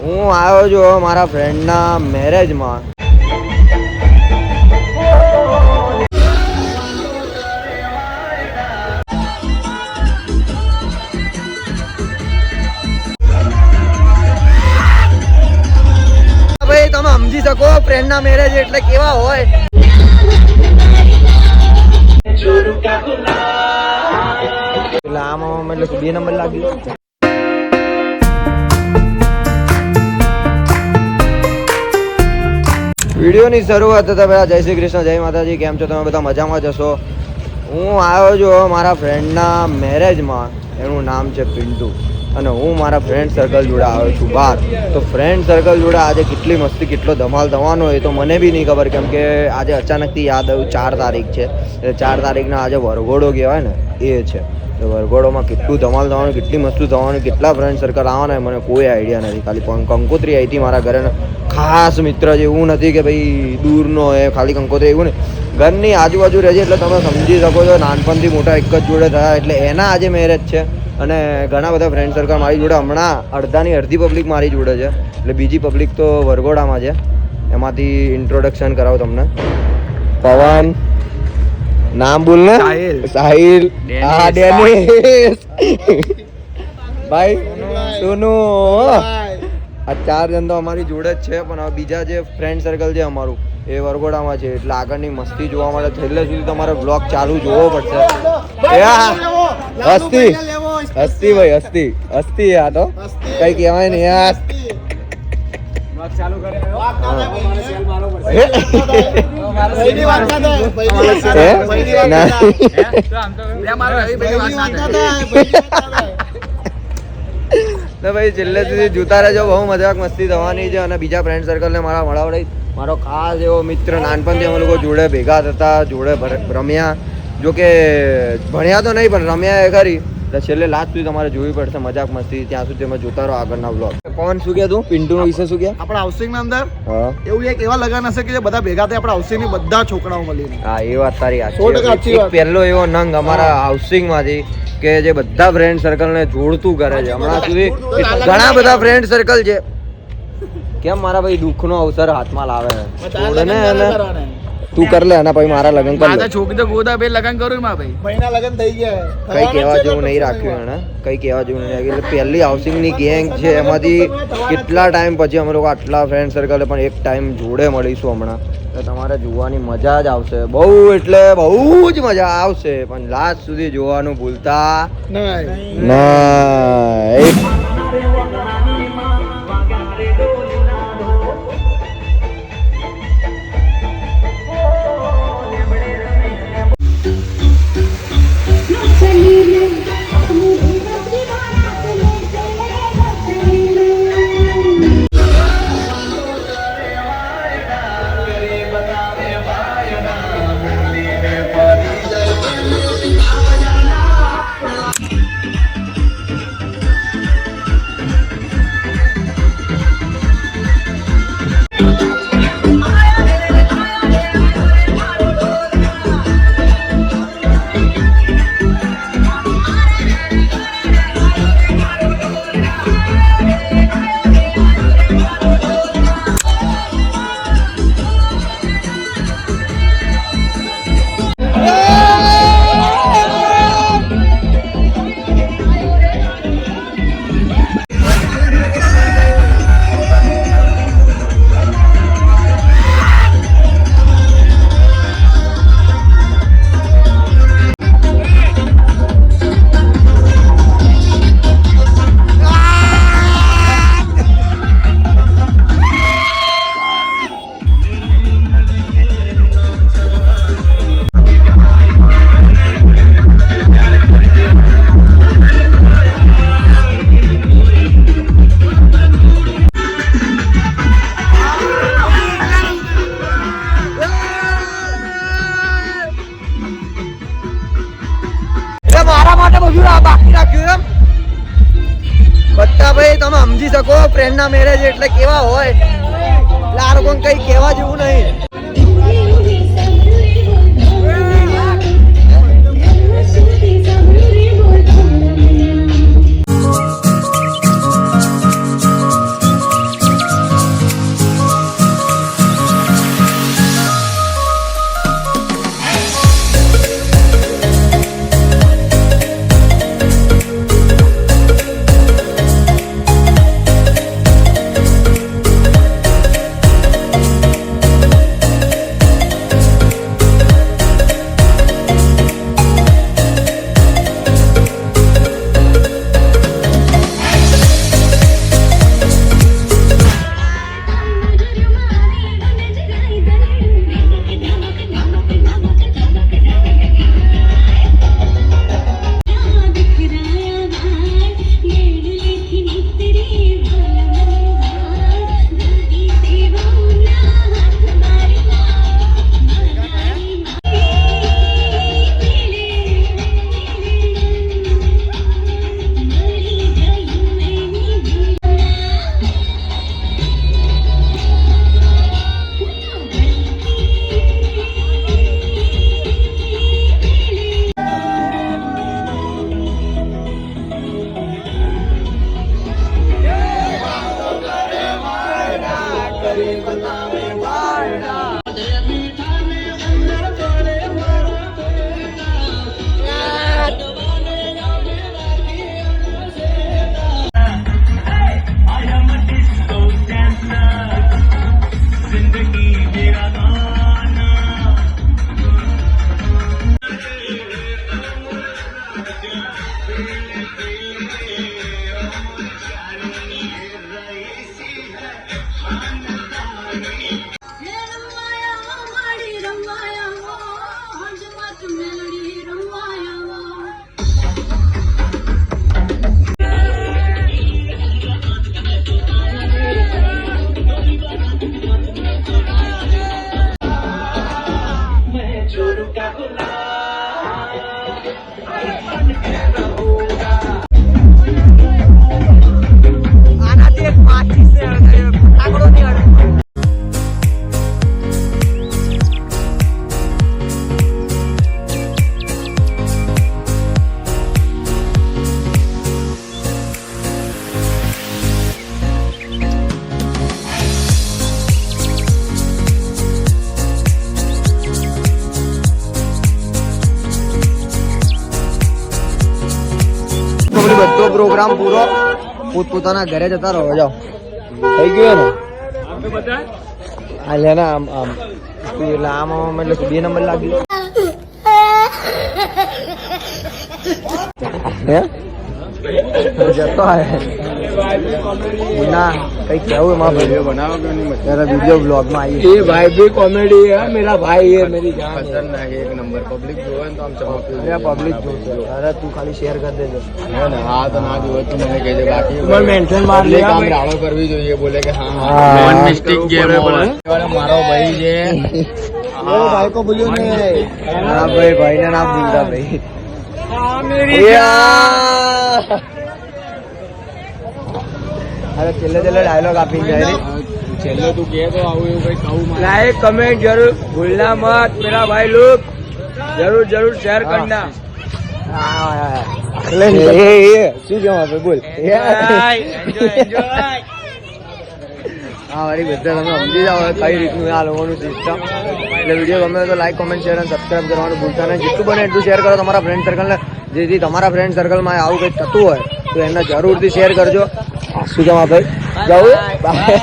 હું આવ્યો છું મારા ફ્રેન્ડના મેરેજમાં. ભાઈ તમે સમજી શકો ફ્રેન્ડના મેરેજ એટલે કેવા હોય. એટલે આમાં એટલે 2 નંબર લાગી. વિડીયોની શરૂઆત થતા પહેલા જય શ્રી કૃષ્ણ, જય માતાજી. કેમ છો તમે બધા? મજામાં જશો. હું આવ્યો છું મારા ફ્રેન્ડના મેરેજમાં. એનું નામ છે પિન્ટુ અને હું મારા ફ્રેન્ડ સર્કલ જોડે આવ્યો છું બહાર. તો ફ્રેન્ડ સર્કલ જોડે આજે કેટલી મસ્તી કેટલો ધમાલ થવાનો એ તો મને બી નહીં ખબર, કેમ કે આજે અચાનકથી યાદ આવ્યું 4 તારીખ છે એટલે 4 તારીખના આજે વરઘોડો કહેવાય ને એ છે. તો વરઘોડોમાં કેટલું ધમાલ થવાનું, કેટલી મસ્તી થવાનું, કેટલા ફ્રેન્ડ સર્કલ આવવાના મને કોઈ આઈડિયા નથી. ખાલી કંકોત્રી આવી હતી મારા ઘરે, ખાસ મિત્ર છે, એવું નથી કે ભાઈ દૂરનો એ ખાલી કંકોત્રી એવું ને, ઘરની આજુબાજુ રહે છે એટલે તમે સમજી શકો છો. નાનપણથી મોટા એક જ જોડે થયા એટલે એના આજે મેરેજ છે અને ઘણા બધા ફ્રેન્ડ સર્કલ મારી જોડે. હમણાં અડધી પબ્લિક મારી જોડે છે એટલે બીજી પબ્લિક તો વરઘોડામાં છે. એમાંથી ઇન્ટ્રોડક્શન કરાવો તમને. પવન, નામ બોલ ને. સાહિલ, હા ડેનિસ, ભાઈ સોનુ. આ 4 જણ તો અમારી જોડે જ છે, પણ બીજા જે ફ્રેન્ડ સર્કલ છે અમારું એ વરઘોડામાં છે એટલે આગળની મસ્તી જોવા માટે છેલ્લે સુધી તમારે બ્લોગ ચાલુ જોવો પડશે. હસ્તી હસ્તી ભાઈ હસ્તી હસ્તી. આ તો કઈ કહેવાય ને યાર. તો ભાઈ છેલ્લે સુધી જોતા રહેજો, બહુ મજાક મસ્તી થવાની છે. અને બીજા ફ્રેન્ડ સર્કલને મારા મળાવડાવી. મારો ખાસ એવો મિત્ર, નાનપણથી અમે લોકો જોડે ભેગા થતા, જોડે રમ્યા. જો કે ભણ્યા તો નહીં પણ રમ્યા એ ખરી. એટલે છેલ્લે લાસ્ટ સુધી તમારે જોવી પડશે મજાક મસ્તી. ત્યાં સુધી તમે જોતા રહો આગળના બ્લોગ. કોણ શું કહે તું પિન્ટુ વિશે શું કહે? આપણા હાઉસિંગ ના અંદર એવું એક એવા લગન હશે કે જે બધા ભેગા થાય આપણા હાઉસિંગ ની બધા છોકરાઓ મળીને. હા એ વાત તારી સાચી. પહેલો એવો નંગ અમારા હાઉસિંગ માંથી કે જે બધા ફ્રેન્ડ સર્કલ ને જોડતું કરે છે. હમણાં સુધી ઘણા બધા ફ્રેન્ડ સર્કલ છે. કેમ મારા ભાઈ દુઃખનો અવસર હાથમાં લાવે જોડે ને એને તું કર લે. અને પછી મારા લગન કર લે. છોકરી તો ગોદા બે લગન કરું માં ભાઈ. મહિના લગન થઈ ગયા. કઈ કહેવા જેવું નહીં રાખ્યું એને, કઈ કહેવા જેવું નહીં રાખ્યું. એટલે પહેલી હાઉસિંગ ની ગેંગ છે, એમાંથી કેટલા ટાઈમ પછી અમે લોકો આટલા ફ્રેન્ડ સર્કલ પણ એક ટાઈમ જોડે મળીશું હમણાં. તો તમારે જોવાની મજા જ આવશે, બહુ એટલે બહુ જ મજા આવશે. પણ લાસ્ટ સુધી જોવાનું ભૂલતા નહીં. બધા ભાઈ તમે સમજી શકો ફ્રેન્ડ ના મેરેજ એટલે કેવા હોય. એટલે આ લોકો કઈ કહેવા જેવું નહીં. બધો પ્રોગ્રામ પૂરો પોતપોતાના ઘરે જતા રહો જાઓ થઈ ગયો ને આ લે ને આમ આમ એટલે આમ આમ એટલે 2 નંબર લાગી હે જતો હે ના કઈ કેવું એમાં વિડિયો બનાવો કે નહીં मेरा वीडियो ब्लॉग में आई ये भाई भी कॉमेडी है मेरा भाई है मेरी जान खतरनाक एक नंबर पब्लिक जो है तो हम चमक अरे पब्लिक जो अरे तू खाली शेयर कर दे है ना हां तो ना जो तू मैंने कह दे बाकी मैं मेंशन मार लिया काम राड़ो करवी જોઈએ बोले કે हां वन मिस्टेक गेम वाला मारो भाई जे मेरे भाई को बोलियो नहीं हां भाई ने नाम भूलता भाई हां मेरी जान अरे चले डायलॉग आपी जाए चलो तू कह तो आओ भाई कहूं लाइक कमेंट जरूर भूलना मत मेरा भाई लोग जरूर शेयर करना શું કેવું આપણે બોલ હા વારી બધા તમે સમજી જાઓ કઈ રીતનું આ લોકોનું સિસ્ટમ એટલે વિડીયો ગમે તો લાઈક કોમેન્ટ શેર અને સબસ્ક્રાઈબ કરવાનું ભૂલતા નહીં જેટલું બને એટલું શેર કરો તમારા ફ્રેન્ડ સર્કલને જેથી તમારા ફ્રેન્ડ સર્કલમાં આવું કંઈક થતું હોય તો એને જરૂરથી શેર કરજો શું કેવું ભાઈ જાઉં બાય